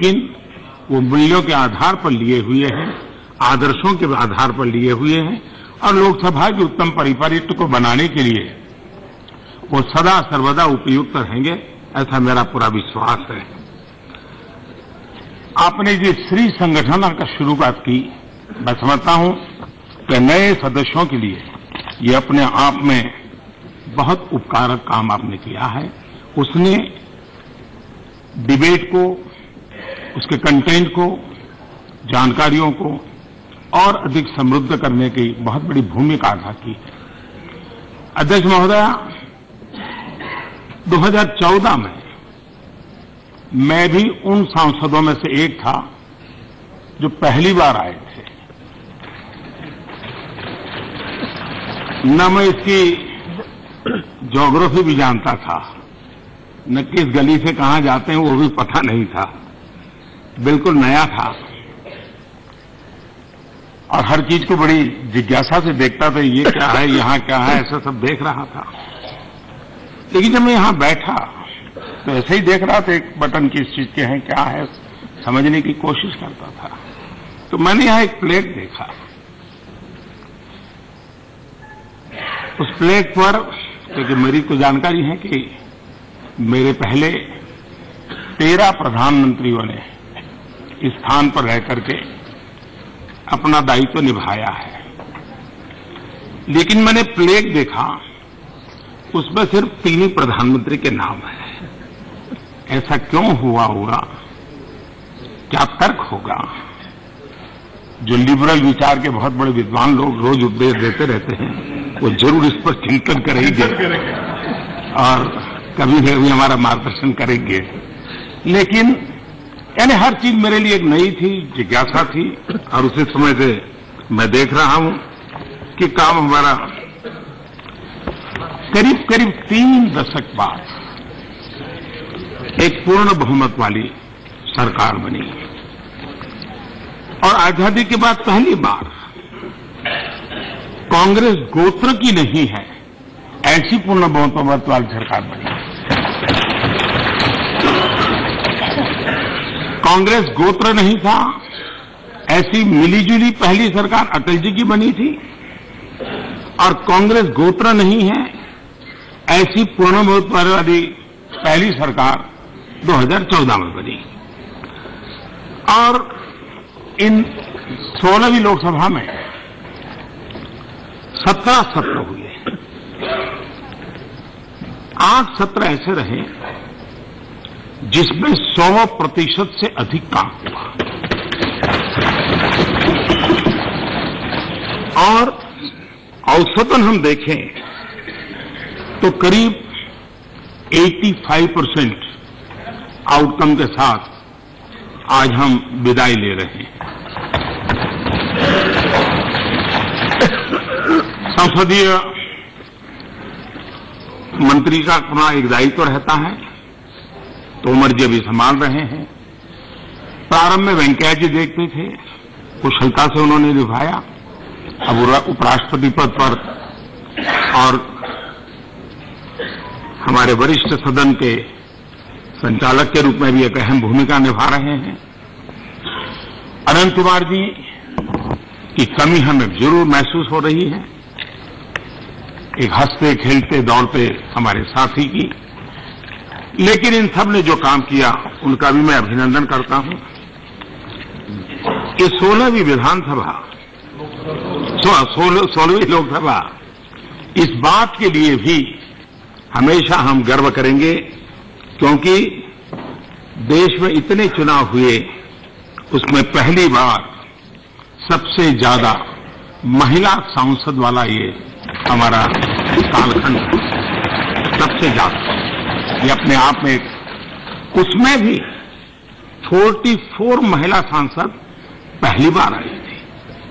लेकिन वो मूल्यों के आधार पर लिए हुए हैं, आदर्शों के आधार पर लिए हुए हैं और लोकसभा के उत्तम परिपाटी को बनाने के लिए वो सदा सर्वदा उपयुक्त रहेंगे, ऐसा मेरा पूरा विश्वास है। आपने जिस श्री संगठन का शुरुआत की, मैं समझता हूं कि नए सदस्यों के लिए ये अपने आप में बहुत उपकारक काम आपने किया है। उसने डिबेट को, उसके कंटेंट को, जानकारियों को और अधिक समृद्ध करने की बहुत बड़ी भूमिका अदा की। अध्यक्ष महोदय, 2014 में मैं भी उन सांसदों में से एक था जो पहली बार आए थे। न मैं इसकी ज्योग्राफी भी जानता था, न किस गली से कहां जाते हैं वो भी पता नहीं था, बिल्कुल नया था और हर चीज को बड़ी जिज्ञासा से देखता था, ये क्या है, यहां क्या है, ऐसा सब देख रहा था। लेकिन जब मैं यहां बैठा तो ऐसे ही देख रहा था, एक बटन किस चीज के हैं, क्या है, समझने की कोशिश करता था। तो मैंने यहां एक प्लेट देखा। उस प्लेट पर, क्योंकि मेरी को जानकारी है कि मेरे पहले 13 प्रधानमंत्रियों ने इस स्थान पर रह करके अपना दायित्व निभाया है, लेकिन मैंने प्लेट देखा, उसमें सिर्फ 3 ही प्रधानमंत्री के नाम हैं। ऐसा क्यों हुआ होगा, क्या तर्क होगा? जो लिबरल विचार के बहुत बड़े विद्वान लोग रोज उपदेश देते रहते हैं, वो जरूर इस पर चिंतन करेंगे और कभी भी हमारा मार्गदर्शन करेंगे। लेकिन यानी हर चीज मेरे लिए एक नई थी, जिज्ञासा थी और उसी समय से मैं देख रहा हूं कि काम हमारा करीब करीब 3 दशक बाद एक पूर्ण बहुमत वाली सरकार बनी और आजादी के बाद पहली बार कांग्रेस गोत्र की नहीं है, ऐसी पूर्ण बहुमत वाली सरकार बनी। कांग्रेस गोत्र नहीं था, ऐसी मिलीजुली पहली सरकार अटल जी की बनी थी और कांग्रेस गोत्र नहीं है, ऐसी पूर्ण बहुमत वाली पहली सरकार 2014 में बनी। और इन 16वीं लोकसभा में 17 सत्र हुए। 8 सत्र ऐसे रहे जिसमें 100% से अधिक काम हुआ और औसतन हम देखें तो करीब 85% आउटकम के साथ आज हम विदाई ले रहे हैं। संसदीय मंत्री का अपना एक दायित्व रहता है, तोमर जी अभी संभाल रहे हैं। प्रारंभ में वेंकैया जी देखते थे, कुशलता से उन्होंने निभाया। अब उपराष्ट्रपति पद पर और हमारे वरिष्ठ सदन के संचालक के रूप में भी एक अहम भूमिका निभा रहे हैं। अनंत कुमार जी की कमी हमें जरूर महसूस हो रही है, एक हंसते खेलते दौड़ते हमारे साथी की। लेकिन इन सब ने जो काम किया उनका भी मैं अभिनंदन करता हूं। ये 16वीं विधानसभा, 16वीं लोकसभा, इस बात के लिए भी हमेशा हम गर्व करेंगे क्योंकि देश में इतने चुनाव हुए, उसमें पहली बार सबसे ज्यादा महिला सांसद वाला ये हमारा कालखंड है, सबसे ज्यादा। ये अपने आप में, उसमें भी 44 महिला सांसद पहली बार आई थी,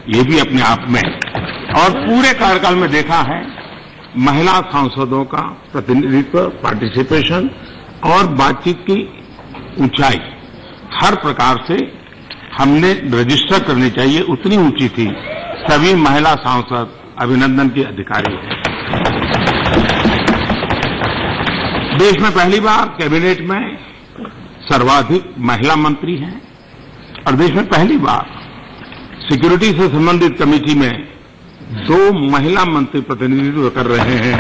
ये भी अपने आप में। और पूरे कार्यकाल में देखा है महिला सांसदों का प्रतिनिधित्व, पार्टिसिपेशन और बातचीत की ऊंचाई हर प्रकार से हमने रजिस्टर करनी चाहिए, उतनी ऊंची थी। सभी महिला सांसद अभिनंदन के अधिकारी हैं। देश में पहली बार कैबिनेट में सर्वाधिक महिला मंत्री हैं और देश में पहली बार सिक्योरिटी से संबंधित कमेटी में 2 महिला मंत्री प्रतिनिधित्व कर रहे हैं,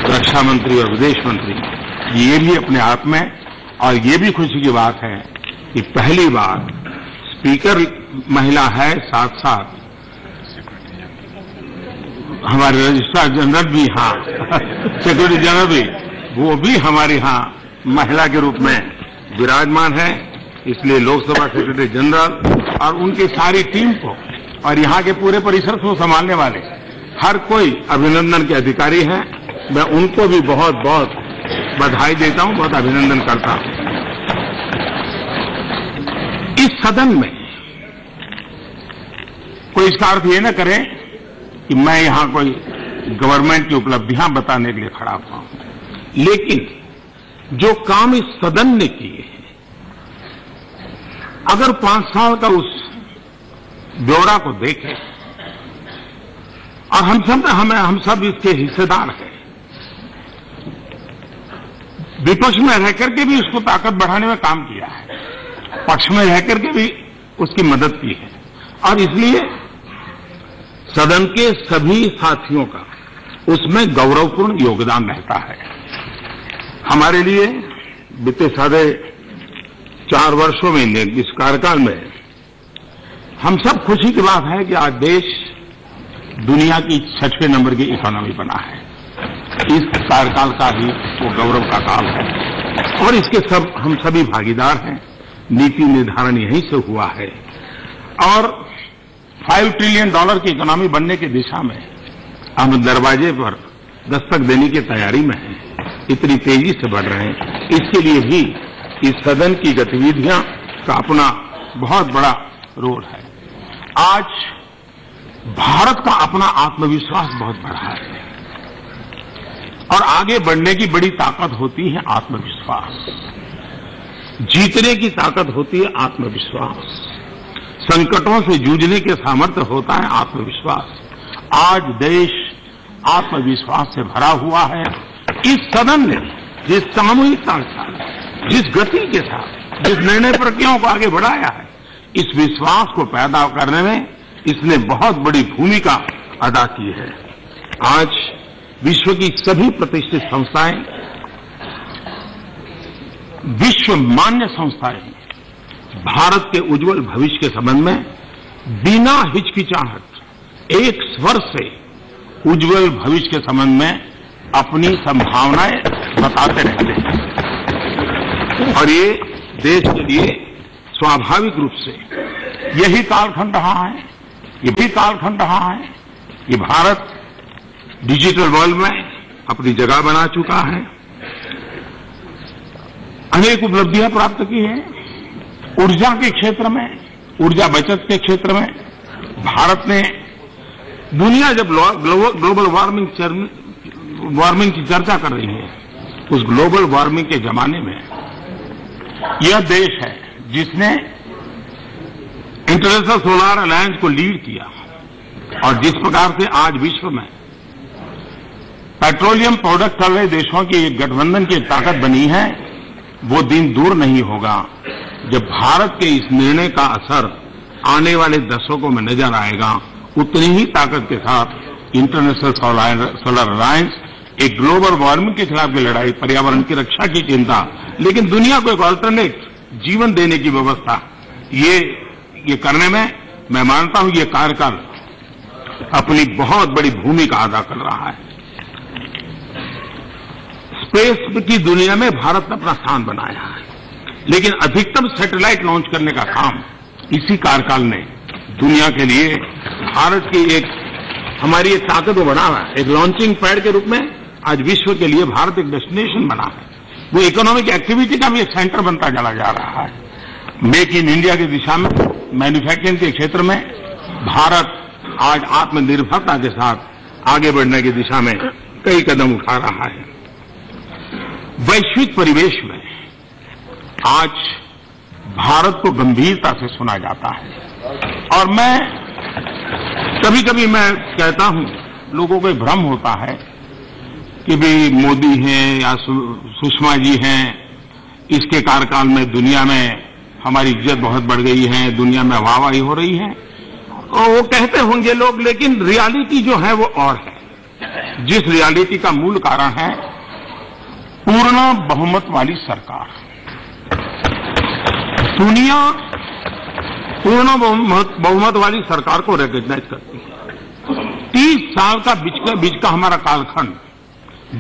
रक्षा मंत्री और विदेश मंत्री। ये भी अपने आप में और ये भी खुशी की बात है कि पहली बार स्पीकर महिला है, साथ साथ हमारे रजिस्ट्रार जनरल भी, हाँ सिक्योरिटी जनरल भी, वो भी हमारे यहाँ महिला के रूप में विराजमान है। इसलिए लोकसभा सेक्रेटरी जनरल और उनकी सारी टीम को और यहाँ के पूरे परिसर को संभालने वाले हर कोई अभिनंदन के अधिकारी हैं। मैं उनको भी बहुत बहुत बधाई देता हूं, बहुत अभिनंदन करता हूं। इस सदन में कोई इसका अर्थ ये न करे कि मैं यहां कोई गवर्नमेंट की उपलब्धियां बताने के लिए खड़ा हुआ हूं, लेकिन जो काम इस सदन ने किए हैं, अगर 5 साल का उस ब्यौरा को देखें और हम सब इसके हिस्सेदार हैं, विपक्ष में रहकर के भी उसको ताकत बढ़ाने में काम किया है, पक्ष में रहकर के भी उसकी मदद की है और इसलिए सदन के सभी साथियों का उसमें गौरवपूर्ण योगदान रहता है। हमारे लिए बीते 4.5 वर्षों में इस कार्यकाल में हम सब खुशी की बात है कि आज देश दुनिया की 6वें नंबर की इकोनॉमी बना है। इस कार्यकाल का ही वो गौरव का काल है और इसके हम सभी भागीदार हैं। नीति निर्धारण यहीं से हुआ है और $5 ट्रिलियन की इकोनॉमी बनने की दिशा में हम दरवाजे पर दस्तक देने की तैयारी में हैं, इतनी तेजी से बढ़ रहे हैं। इसके लिए भी इस सदन की गतिविधियां का अपना बहुत बड़ा रोल है। आज भारत का अपना आत्मविश्वास बहुत बढ़ा है और आगे बढ़ने की बड़ी ताकत होती है आत्मविश्वास, जीतने की ताकत होती है आत्मविश्वास, संकटों से जूझने के सामर्थ्य होता है आत्मविश्वास। आज देश आत्मविश्वास से भरा हुआ है। इस सदन ने जिस सामूहिकता के साथ, जिस गति के साथ, जिस निर्णय प्रक्रियाओं को आगे बढ़ाया है, इस विश्वास को पैदा करने में इसने बहुत बड़ी भूमिका अदा की है। आज विश्व की सभी प्रतिष्ठित संस्थाएं, विश्व मान्य संस्थाएं भारत के उज्जवल भविष्य के संबंध में बिना हिचकिचाहट एक स्वर से उज्जवल भविष्य के संबंध में अपनी संभावनाएं बताते रहते हैं और ये देश के लिए स्वाभाविक रूप से यही कालखंड रहा है, ये भी कालखंड रहा है। ये भारत डिजिटल वर्ल्ड में अपनी जगह बना चुका है, अनेक उपलब्धियां प्राप्त की हैं। ऊर्जा के क्षेत्र में, ऊर्जा बचत के क्षेत्र में भारत ने दुनिया जब ग्लोबल वार्मिंग की चर्चा कर रही है, उस ग्लोबल वार्मिंग के जमाने में यह देश है जिसने इंटरनेशनल सोलर अलायंस को लीड किया और जिस प्रकार से आज विश्व में पेट्रोलियम प्रोडक्ट कर रहे देशों की एक गठबंधन की ताकत बनी है, वो दिन दूर नहीं होगा जब भारत के इस निर्णय का असर आने वाले दशकों में नजर आएगा। उतनी ही ताकत के साथ इंटरनेशनल सोलर अलायंस एक ग्लोबल वार्मिंग के खिलाफ की लड़ाई, पर्यावरण की रक्षा की चिंता, लेकिन दुनिया को एक अल्टरनेट जीवन देने की व्यवस्था, ये करने में मैं मानता हूं ये कार्यकाल अपनी बहुत बड़ी भूमिका अदा कर रहा है। स्पेस की दुनिया में भारत ने अपना स्थान बनाया है, लेकिन अधिकतम सैटेलाइट लॉन्च करने का काम इसी कार्यकाल ने दुनिया के लिए भारत की एक हमारी एक ताकत को बढ़ा है। एक लॉन्चिंग पैड के रूप में आज विश्व के लिए भारत एक डेस्टिनेशन बना है। वो इकोनॉमिक एक्टिविटी का भी एक सेंटर बनता चला जा रहा है। मेक इन इंडिया की दिशा में, मैन्युफैक्चरिंग के क्षेत्र में भारत आज आत्मनिर्भरता के साथ आगे बढ़ने की दिशा में कई कदम उठा रहा है। वैश्विक परिवेश में आज भारत को गंभीरता से सुना जाता है और कभी कभी मैं कहता हूं, लोगों को भ्रम होता है कि भाई मोदी हैं या सुषमा जी हैं इसके कार्यकाल में दुनिया में हमारी इज्जत बहुत बढ़ गई है, दुनिया में वाहवाही हो रही है, और वो कहते होंगे लोग, लेकिन रियलिटी जो है वो और है। जिस रियलिटी का मूल कारण है पूर्ण बहुमत वाली सरकार। दुनिया पूर्ण बहुमत वाली सरकार को रिकॉग्नाइज करती है। 30 साल का बीच का हमारा कालखंड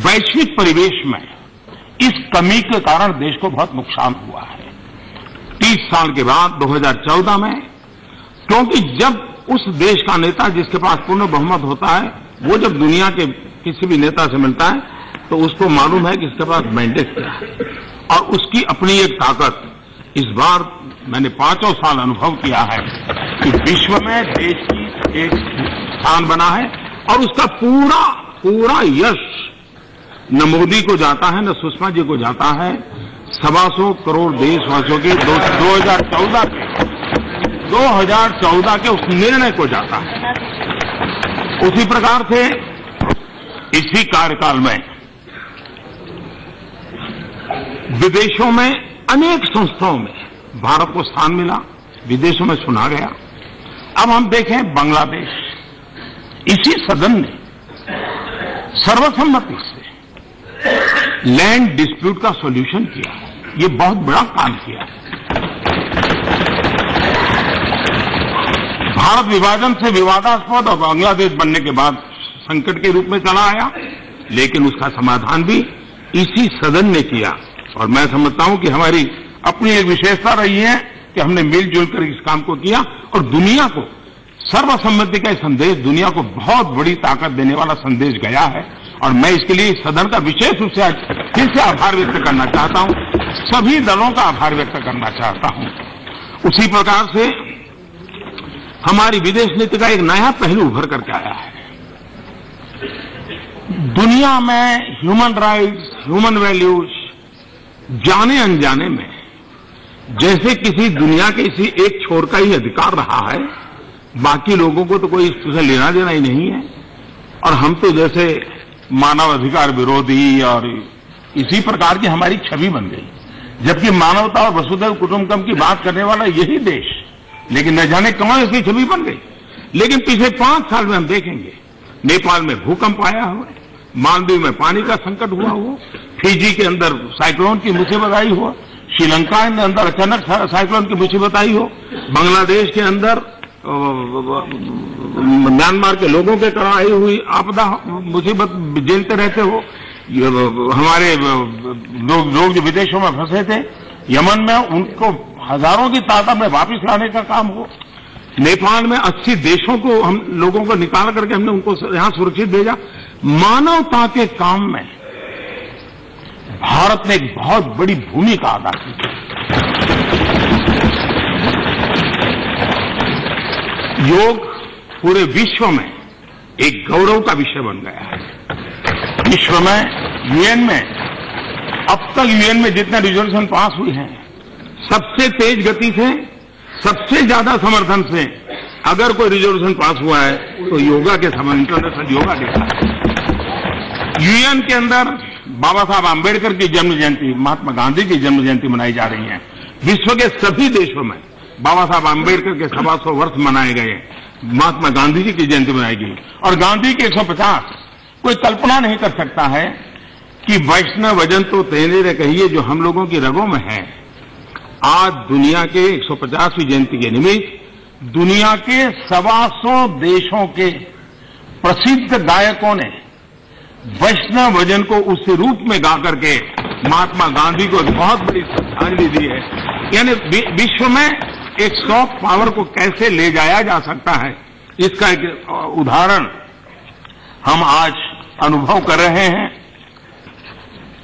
वैश्विक परिवेश में इस कमी के कारण देश को बहुत नुकसान हुआ है। 30 साल के बाद 2014 में, क्योंकि जब उस देश का नेता जिसके पास पूर्ण बहुमत होता है, वो जब दुनिया के किसी भी नेता से मिलता है तो उसको मालूम है कि इसके पास मैंडेट क्या है और उसकी अपनी एक ताकत। इस बार मैंने 5 साल अनुभव किया है कि विश्व में देश की एक स्थान बना है और उसका पूरा यश न मोदी को जाता है न सुषमा जी को जाता है, 125 करोड़ देशवासियों के 2014 के उस निर्णय को जाता है। उसी प्रकार से इसी कार्यकाल में विदेशों में अनेक संस्थाओं में भारत को स्थान मिला, विदेशों में सुना गया। अब हम देखें बांग्लादेश, इसी सदन ने सर्वसम्मति से लैंड डिस्प्यूट का सॉल्यूशन किया। ये बहुत बड़ा काम किया है। भारत विभाजन से विवादास्पद और बांग्लादेश बनने के बाद संकट के रूप में चला आया, लेकिन उसका समाधान भी इसी सदन ने किया। और मैं समझता हूं कि हमारी अपनी एक विशेषता रही है कि हमने मिलजुल कर इस काम को किया और दुनिया को सर्वसम्मति का संदेश, दुनिया को बहुत बड़ी ताकत देने वाला संदेश गया है। और मैं इसके लिए सदन का विशेष रूप से फिर से आभार व्यक्त करना चाहता हूं, सभी दलों का आभार व्यक्त करना चाहता हूं। उसी प्रकार से हमारी विदेश नीति का एक नया पहलू उभर करके आया है। दुनिया में ह्यूमन राइट्स, ह्यूमन वैल्यूज जाने अनजाने में जैसे किसी दुनिया के किसी एक छोर का ही अधिकार रहा है, बाकी लोगों को तो कोई इससे लेना देना ही नहीं है। और हम तो जैसे मानव अधिकार विरोधी और इसी प्रकार की हमारी छवि बन गई, जबकि मानवता और वसुधैव कुटुंबकम की बात करने वाला यही देश, लेकिन न जाने कौन इसकी छवि बन गई। लेकिन पिछले 5 साल में हम देखेंगे नेपाल में भूकंप आया हो, मालदीव में पानी का संकट हुआ हो, फिजी के अंदर साइक्लोन की मुसीबत आई हो, श्रीलंका के अंदर अचानक साइक्लोन की मुसीबत आई हो, बांग्लादेश के अंदर म्यांमार के लोगों के कारण आई हुई आपदा मुसीबत झेलते रहते हो, हमारे लोग जो विदेशों में फंसे थे यमन में, उनको हजारों की तादाद में वापस लाने का काम हो, नेपाल में 80 देशों को हम लोगों को निकाल करके हमने उनको यहां सुरक्षित भेजा। मानवता के काम में भारत ने एक बहुत बड़ी भूमिका अदा की। योग पूरे विश्व में एक गौरव का विषय बन गया है। विश्व में यूएन में अब तक यूएन में जितने रिजोल्यूशन पास हुई हैं, सबसे तेज गति से, सबसे ज्यादा समर्थन से अगर कोई रिजोल्यूशन पास हुआ है तो योगा के समय इंटरनेशनल योगा डे है। यूएन के अंदर बाबा साहब आंबेडकर की जन्म जयंती, महात्मा गांधी की जन्म जयंती मनाई जा रही है। विश्व के सभी देशों में बाबा साहब आंबेडकर के 125 वर्ष मनाए गए, महात्मा गांधी जी की जयंती मनाई गई और गांधी के 150। कोई कल्पना नहीं कर सकता है कि वैष्णव वजन तो तेरे रे कहिए जो हम लोगों की रगों में है। आज दुनिया के 150वीं जयंती के निमित्त दुनिया के 125 देशों के प्रसिद्ध गायकों ने वैष्णव वजन को उस रूप में गा करके महात्मा गांधी को बहुत बड़ी श्रद्धांजलि दी है। यानी विश्व में एक सॉफ्ट पावर को कैसे ले जाया जा सकता है, इसका एक उदाहरण हम आज अनुभव कर रहे हैं।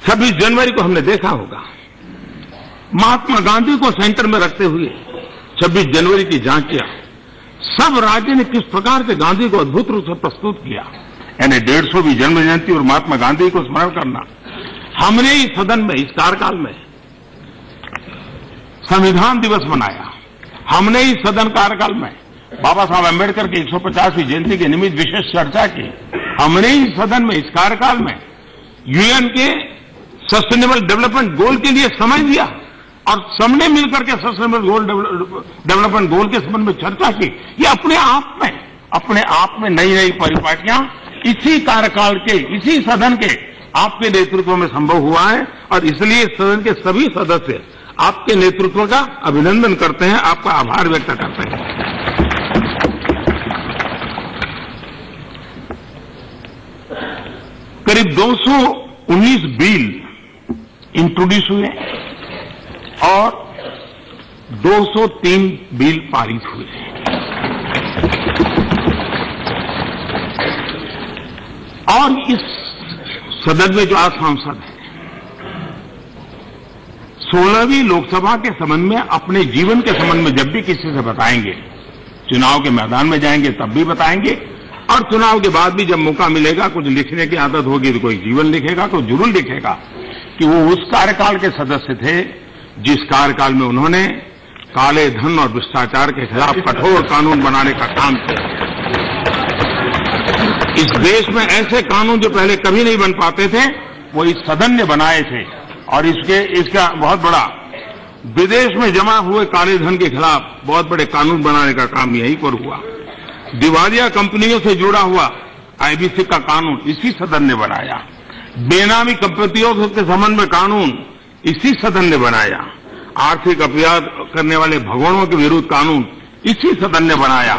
26 जनवरी को हमने देखा होगा, महात्मा गांधी को सेंटर में रखते हुए 26 जनवरी की झांकियां सब राज्य ने किस प्रकार से गांधी को अद्भुत रूप से प्रस्तुत किया। यानी 150वीं जन्म जयंती और महात्मा गांधी को स्मरण करना। हमने इस सदन में, इस कार्यकाल में संविधान दिवस मनाया। हमने इस सदन कार्यकाल में बाबा साहब अम्बेडकर की 150वीं जयंती के निमित्त विशेष चर्चा की। हमने इस सदन में, इस कार्यकाल में यूएन के सस्टेनेबल डेवलपमेंट गोल के लिए समय दिया और सबने मिलकर के सस्टेनेबल डेवलपमेंट गोल के संबंध में चर्चा की। ये अपने आप में नई नई परिपाटियां इसी कार्यकाल के, इसी सदन के आपके नेतृत्व में संभव हुआ है और इसलिए सदन के सभी सदस्य आपके नेतृत्व का अभिनंदन करते हैं, आपका आभार व्यक्त करते हैं। करीब 219 बिल इंट्रोड्यूस हुए और 203 बिल पारित हुए। और इस सदन में जो आज सांसद हैं 16वीं लोकसभा के संबंध में, अपने जीवन के संबंध में जब भी किसी से बताएंगे, चुनाव के मैदान में जाएंगे तब भी बताएंगे और चुनाव के बाद भी जब मौका मिलेगा, कुछ लिखने की आदत होगी तो कोई जीवन लिखेगा, कोई जरूर लिखेगा कि वो उस कार्यकाल के सदस्य थे जिस कार्यकाल में उन्होंने काले धन और भ्रष्टाचार के खिलाफ कठोर कानून बनाने का काम किया। इस देश में ऐसे कानून जो पहले कभी नहीं बन पाते थे वो इस सदन ने बनाए थे और इसका बहुत बड़ा विदेश में जमा हुए काले धन के खिलाफ बहुत बड़े कानून बनाने का काम यहीं पर हुआ। दिवालिया कंपनियों से जुड़ा हुआ आईबीसी का कानून इसी सदन ने बनाया। बेनामी कंपनियों के संबंध में कानून इसी सदन ने बनाया। आर्थिक अपराध करने वाले भगवानों के विरुद्ध कानून इसी सदन ने बनाया।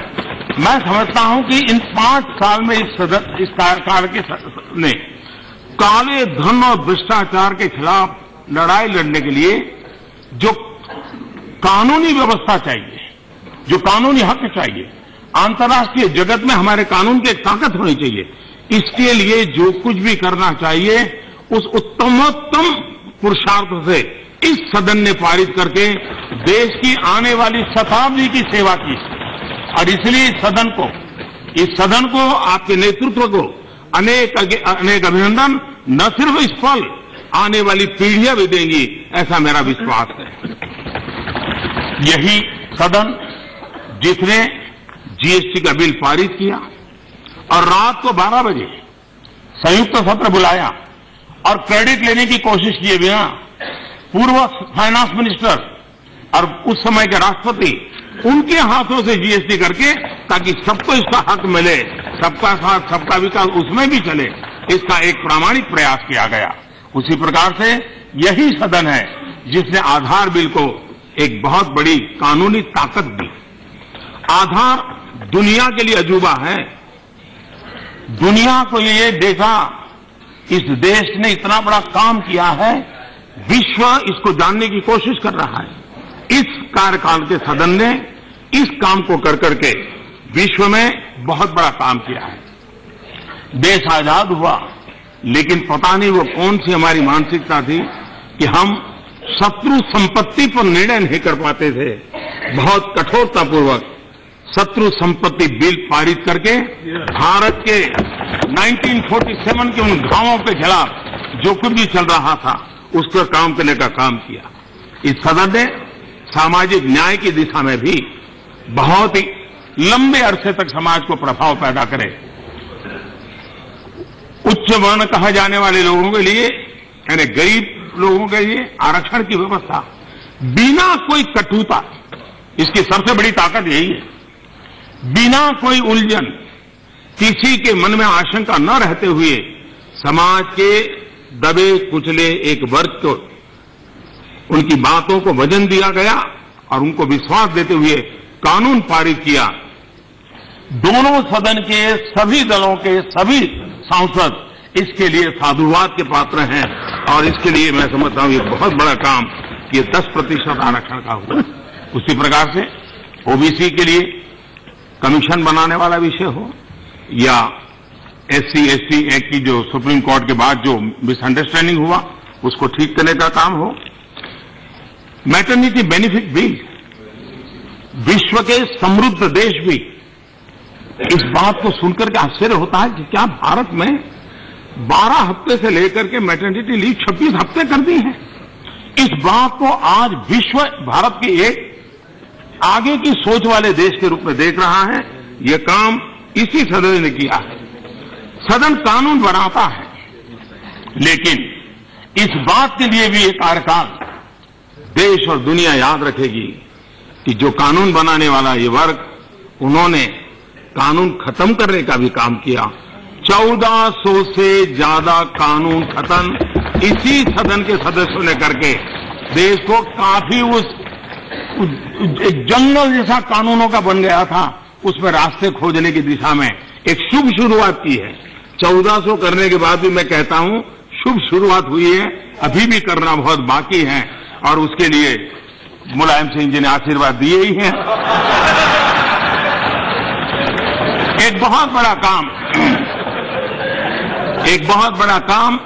मैं समझता हूं कि इन 5 साल में इस कार्यकाल के ने काले धन और भ्रष्टाचार के खिलाफ लड़ाई लड़ने के लिए जो कानूनी व्यवस्था चाहिए, जो कानूनी हक चाहिए, अंतर्राष्ट्रीय जगत में हमारे कानून की एक ताकत होनी चाहिए, इसके लिए जो कुछ भी करना चाहिए उस उत्तमोत्तम पुरुषार्थ से इस सदन ने पारित करके देश की आने वाली शताब्दी की सेवा की और इसलिए इस सदन को आपके नेतृत्व को अनेक अभिनंदन। न सिर्फ इस पल, आने वाली पीढ़ियां भी देंगी, ऐसा मेरा विश्वास है। यही सदन जिसने जीएसटी का बिल पारित किया और रात को 12 बजे संयुक्त सत्र बुलाया और क्रेडिट लेने की कोशिश किए बिना पूर्व फाइनेंस मिनिस्टर और उस समय के राष्ट्रपति उनके हाथों से जीएसटी करके, ताकि सबको इसका हक मिले, सबका साथ सबका विकास उसमें भी चले, इसका एक प्रामाणिक प्रयास किया गया। उसी प्रकार से यही सदन है जिसने आधार बिल को एक बहुत बड़ी कानूनी ताकत दी। आधार दुनिया के लिए अजूबा है। दुनिया को ये देखा, इस देश ने इतना बड़ा काम किया है, विश्व इसको जानने की कोशिश कर रहा है। इस कार्यकाल के सदन ने इस काम को कर करके विश्व में बहुत बड़ा काम किया है। देश आजाद हुआ, लेकिन पता नहीं वो कौन सी हमारी मानसिकता थी कि हम शत्रु संपत्ति पर निर्णय नहीं कर पाते थे। बहुत कठोरतापूर्वक शत्रु संपत्ति बिल पारित करके भारत के 1947 के उन घावों के खिलाफ जो कुछ भी चल रहा था उसको काम करने का काम किया। इस सदन ने सामाजिक न्याय की दिशा में भी बहुत ही लंबे अरसे तक समाज को प्रभाव पैदा करे। उच्च वर्ण कहा जाने वाले लोगों के लिए, यानी गरीब लोगों के लिए आरक्षण की व्यवस्था बिना कोई कटुता, इसकी सबसे बड़ी ताकत यही है, बिना कोई उलझन, किसी के मन में आशंका न रहते हुए समाज के दबे कुचले एक वर्ग को उनकी बातों को वजन दिया गया और उनको विश्वास देते हुए कानून पारित किया। दोनों सदन के सभी दलों के सभी सांसद इसके लिए साधुवाद के पात्र हैं और इसके लिए मैं समझता हूं ये बहुत बड़ा काम ये 10% आरक्षण का हुआ। उसी प्रकार से ओबीसी के लिए कमीशन बनाने वाला विषय हो या SC/ST एक्ट की जो सुप्रीम कोर्ट के बाद जो मिसअंडरस्टैंडिंग हुआ उसको ठीक करने का काम हो, मैटरनिटी बेनिफिट बिल, विश्व के समृद्ध देश भी इस बात को सुनकर के आश्चर्य होता है कि क्या भारत में 12 हफ्ते से लेकर के मैटरनिटी लीव 26 हफ्ते कर दी है। इस बात को आज विश्व भारत के एक आगे की सोच वाले देश के रूप में देख रहा है। यह काम इसी सदन ने किया है। सदन कानून बनाता है, लेकिन इस बात के लिए भी ये कार्यकाल देश और दुनिया याद रखेगी कि जो कानून बनाने वाला ये वर्ग, उन्होंने कानून खत्म करने का भी काम किया। 1400 से ज्यादा कानून खत्म इसी सदन के सदस्यों ने करके देश को काफी एक जंगल जैसा कानूनों का बन गया था, उसमें रास्ते खोजने की दिशा में एक शुभ शुरुआत की है। 1400 करने के बाद भी मैं कहता हूं शुभ शुरुआत हुई है, अभी भी करना बहुत बाकी है और उसके लिए मुलायम सिंह जी ने आशीर्वाद दिए ही हैं। एक बहुत बड़ा काम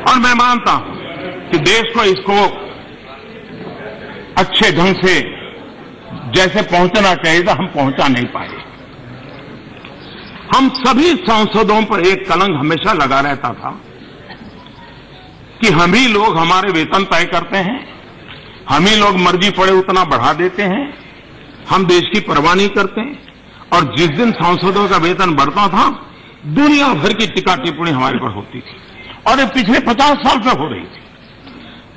और मैं मानता हूं कि देश को इसको अच्छे ढंग से जैसे पहुंचना चाहिए था, हम पहुंचा नहीं पाए। हम सभी सांसदों पर एक कलंक हमेशा लगा रहता था कि हम ही लोग हमारे वेतन तय करते हैं, हम ही लोग मर्जी पड़े उतना बढ़ा देते हैं, हम देश की परवाह नहीं करते। और जिस दिन सांसदों का वेतन बढ़ता था, दुनिया भर की टीका टिप्पणी हमारे पर होती थी और ये पिछले 50 साल से हो रही थी।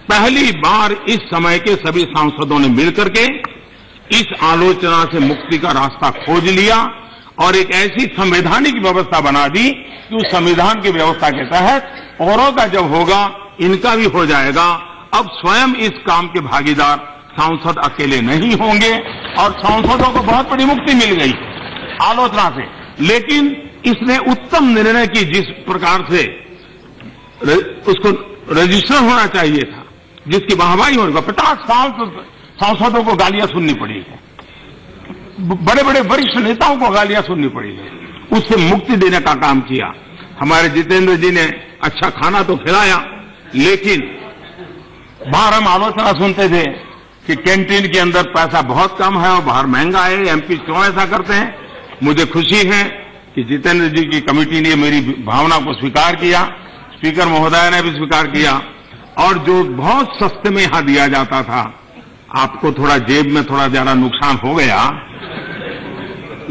पहली बार इस समय के सभी सांसदों ने मिलकर के इस आलोचना से मुक्ति का रास्ता खोज लिया और एक ऐसी संवैधानिक व्यवस्था बना दी कि उस संविधान की व्यवस्था के तहत औरों का जब होगा, इनका भी हो जाएगा। अब स्वयं इस काम के भागीदार सांसद अकेले नहीं होंगे और सांसदों को बहुत बड़ी मुक्ति मिल गई आलोचना से। लेकिन इसने उत्तम निर्णय की, जिस प्रकार से उसको रजिस्टर होना चाहिए था, जिसकी वाहवाही होने का 50 साल तो सांसदों को गालियां सुननी पड़ी है, बड़े बड़े वरिष्ठ नेताओं को गालियां सुननी पड़ी है, उससे मुक्ति देने का काम किया। हमारे जितेंद्र जी ने अच्छा खाना तो खिलाया, लेकिन बाहर हम आलोचना सुनते थे कि कैंटीन के अंदर पैसा बहुत कम है और बाहर महंगा है, एमपी क्यों ऐसा करते हैं। मुझे खुशी है कि जितेंद्र जी की कमेटी ने मेरी भावना को स्वीकार किया, स्पीकर महोदय ने भी स्वीकार किया और जो बहुत सस्ते में यहां दिया जाता था, आपको थोड़ा जेब में थोड़ा ज्यादा नुकसान हो गया,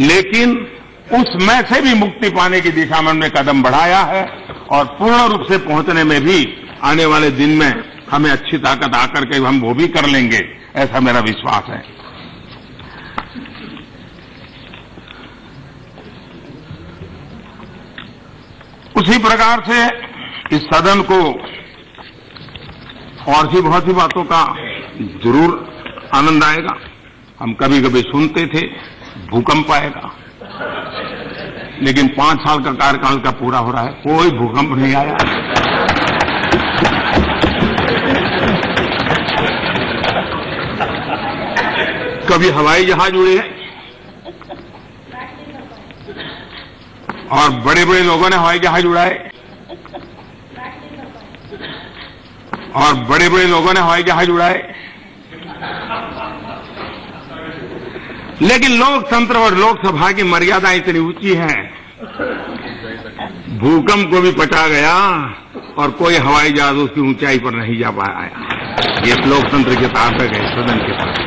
लेकिन उसमें से भी मुक्ति पाने की दिशा में हमने कदम बढ़ाया है और पूर्ण रूप से पहुंचने में भी आने वाले दिन में हमें अच्छी ताकत आकर के हम वो भी कर लेंगे, ऐसा मेरा विश्वास है। उसी प्रकार से इस सदन को और भी बहुत सी बातों का जरूर आनंद आएगा। हम कभी कभी सुनते थे भूकंप आएगा, लेकिन 5 साल का कार्यकाल का पूरा हो रहा है, कोई भूकंप नहीं आया। कभी हवाई जहाज उड़े हैं और बड़े बड़े लोगों ने हवाई जहाज उड़ाए और बड़े बड़े लोगों ने हवाई जहाज उड़ाए, लेकिन लोकतंत्र और लोकसभा की मर्यादा इतनी ऊंची है, भूकंप को भी पचा गया और कोई हवाई जहाज उसकी ऊंचाई पर नहीं जा पाया। ये लोकतंत्र के ताकत है, सदन के पास।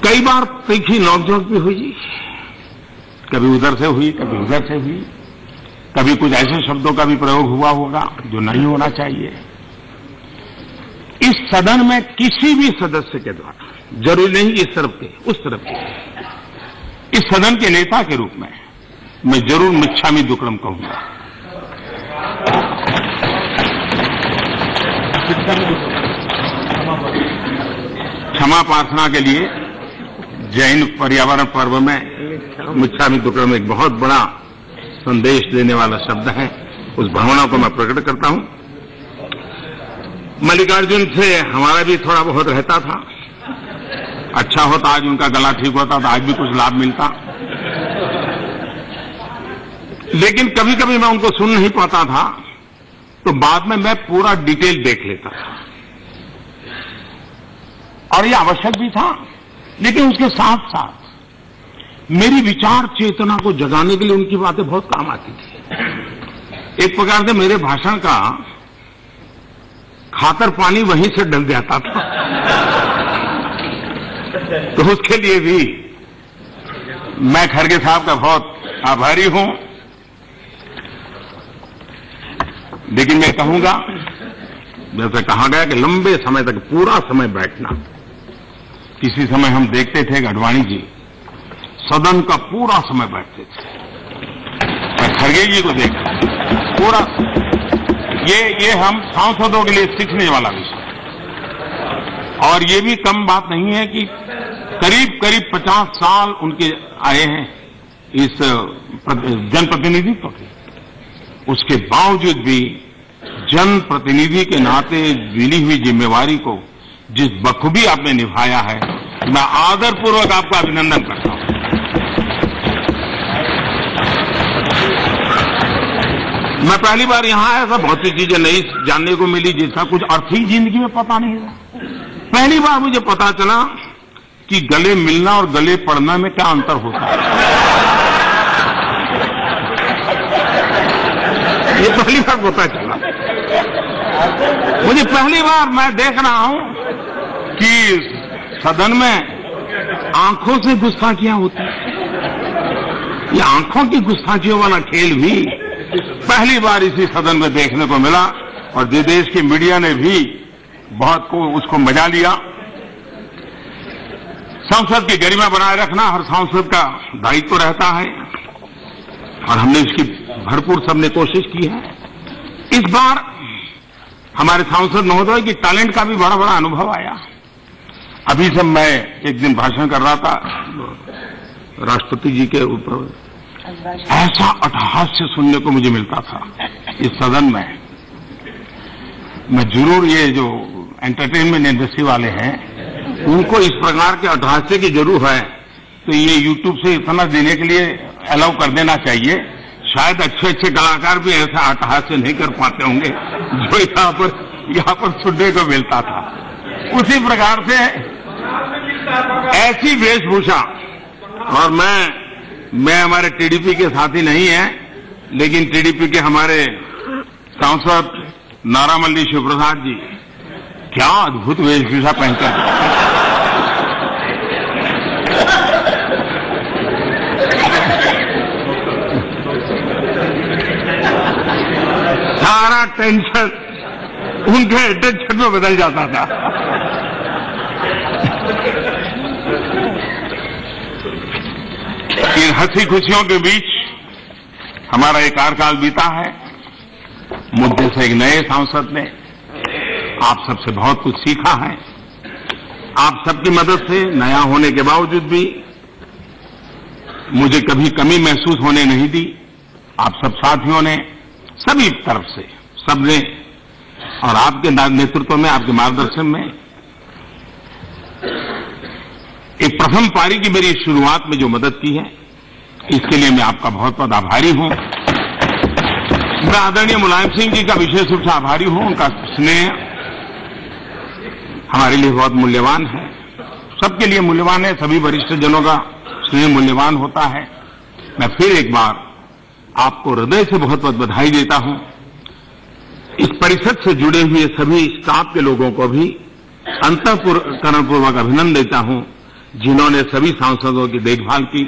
कई बार तीखी नोकझोंक भी हुई, कभी उधर से हुई, कभी उधर से हुई, कभी कुछ ऐसे शब्दों का भी प्रयोग हुआ होगा जो नहीं होना चाहिए। इस सदन में किसी भी सदस्य के द्वारा, जरूरी नहीं इस तरफ के उस तरफ के, इस सदन के नेता के रूप में मैं जरूर मिच्छामी दुक्कडम कहूंगा। क्षमा प्रार्थना के लिए जैन पर्यावरण पर्व में मिच्छामी दुक्कडम एक बहुत बड़ा संदेश देने वाला शब्द है। उस भावना को मैं प्रकट करता हूं। मल्लिकार्जुन से हमारा भी थोड़ा बहुत रहता था, अच्छा होता आज उनका गला ठीक होता तो आज भी कुछ लाभ मिलता, लेकिन कभी कभी मैं उनको सुन नहीं पाता था, तो बाद में मैं पूरा डिटेल देख लेता था और ये आवश्यक भी था। लेकिन उसके साथ साथ मेरी विचार चेतना को जगाने के लिए उनकी बातें बहुत काम आती थी। एक प्रकार से मेरे भाषण का खातर पानी वहीं से डल जाता था, तो उसके लिए भी मैं खड़गे साहब का बहुत आभारी हूं, लेकिन मैं कहूंगा, जैसे कहा गया कि लंबे समय तक पूरा समय बैठना। किसी समय हम देखते थे कि अडवाणी जी सदन का पूरा समय बैठते थे। मैं खड़गे जी को देखा पूरा। ये हम सांसदों के लिए सीखने वाला विषय है। और ये भी कम बात नहीं है कि करीब करीब 50 साल उनके आए हैं इस जनप्रतिनिधित्व के। उसके बावजूद भी जनप्रतिनिधि के नाते मिली हुई जिम्मेवारी को जिस बखूबी आपने निभाया है, मैं आदरपूर्वक आपका अभिनंदन करता हूं। मैं पहली बार यहां आया था, बहुत सी चीजें नई जानने को मिली जिसका कुछ अर्थ ही जिंदगी में पता नहीं था। पहली बार मुझे पता चला कि गले मिलना और गले पड़ना में क्या अंतर होता है। ये पहली बार पता चला मुझे। पहली बार मैं देख रहा हूं कि सदन में आंखों से गुस्ताखियां होती हैं। ये आंखों की गुस्ताखियों वाला खेल भी पहली बार इसी सदन में देखने को मिला। और देश की मीडिया ने भी बहुत को उसको मजा लिया। संसद की गरिमा बनाए रखना हर सांसद का दायित्व रहता है और हमने इसकी भरपूर सबने कोशिश की है। इस बार हमारे सांसद महोदय की टैलेंट का भी बड़ा बड़ा अनुभव आया। अभी जब मैं एक दिन भाषण कर रहा था राष्ट्रपति जी के ऊपर, ऐसा अट्टहास्य सुनने को मुझे मिलता था इस सदन में। मैं जरूर ये जो एंटरटेनमेंट इंडस्ट्री वाले हैं उनको इस प्रकार के अट्टहास्य की जरूर है, तो ये यूट्यूब से इतना देने के लिए अलाउ कर देना चाहिए। शायद अच्छे अच्छे कलाकार भी ऐसा अट्टहास्य नहीं कर पाते होंगे जो यहाँ पर सुनने को मिलता था। उसी प्रकार से ऐसी वेशभूषा, और मैं हमारे टीडीपी के साथी नहीं है, लेकिन टीडीपी के हमारे सांसद नारामल्ली शिवप्रसाद जी क्या अद्भुत वेशभूषा पहनकर सारा टेंशन उनके अटेंशन में बदल जाता था। इन हंसी खुशियों के बीच हमारा एक कार्यकाल बीता है। मुद्दे से एक नए सांसद ने आप सबसे बहुत कुछ सीखा है। आप सबकी मदद से नया होने के बावजूद भी मुझे कभी कमी महसूस होने नहीं दी। आप सब साथियों ने सभी तरफ से सबने, और आपके नेतृत्व में, आपके मार्गदर्शन में एक प्रथम पारी की मेरी शुरुआत में जो मदद की है, इसके लिए मैं आपका बहुत बहुत आभारी हूं। मैं आदरणीय मुलायम सिंह जी का विशेष रूप से आभारी हूं। उनका स्नेह हमारे लिए बहुत मूल्यवान है, सबके लिए मूल्यवान है। सभी वरिष्ठ जनों का स्नेह मूल्यवान होता है। मैं फिर एक बार आपको हृदय से बहुत बहुत बधाई देता हूं। इस परिषद से जुड़े हुए सभी स्टाफ के लोगों को भी अंतःकरणपूर्वक अभिनंदन देता हूं, जिन्होंने सभी सांसदों की देखभाल की,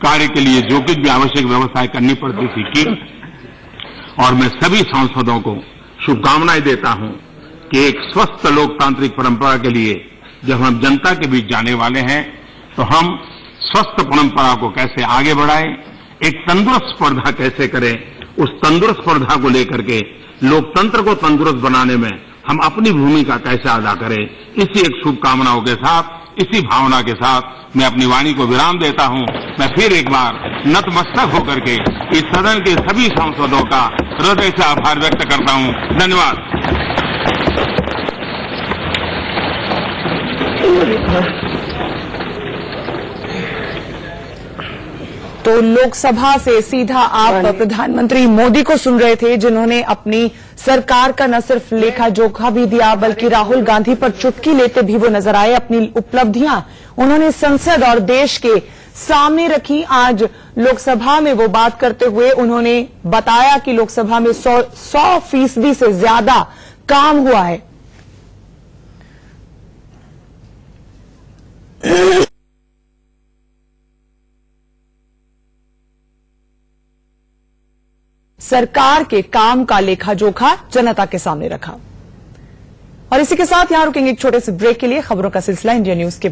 कार्य के लिए जो कुछ भी आवश्यक व्यवस्थाएं करनी पड़ती थी की। और मैं सभी सांसदों को शुभकामनाएं देता हूं कि एक स्वस्थ लोकतांत्रिक परंपरा के लिए जब हम जनता के बीच जाने वाले हैं, तो हम स्वस्थ परंपरा को कैसे आगे बढ़ाएं, एक तंदुरुस्त स्पर्धा कैसे करें, उस तंदुरुस्त स्पर्धा को लेकर के लोकतंत्र को तंदुरुस्त बनाने में हम अपनी भूमिका कैसे अदा करें, इसी एक शुभकामनाओं के साथ, इसी भावना के साथ मैं अपनी वाणी को विराम देता हूं। मैं फिर एक बार नतमस्तक होकर के इस सदन के सभी सांसदों का हृदय से आभार व्यक्त करता हूं। धन्यवाद। तो लोकसभा से सीधा आप प्रधानमंत्री मोदी को सुन रहे थे, जिन्होंने अपनी सरकार का न सिर्फ लेखा जोखा भी दिया, बल्कि राहुल गांधी पर चुटकी लेते भी वो नजर आए। अपनी उपलब्धियां उन्होंने संसद और देश के सामने रखी। आज लोकसभा में वो बात करते हुए उन्होंने बताया कि लोकसभा में 100% से ज्यादा काम हुआ है। सरकार के काम का लेखा जोखा जनता के सामने रखा। और इसी के साथ यहां रुकेंगे एक छोटे से ब्रेक के लिए। खबरों का सिलसिला इंडिया न्यूज के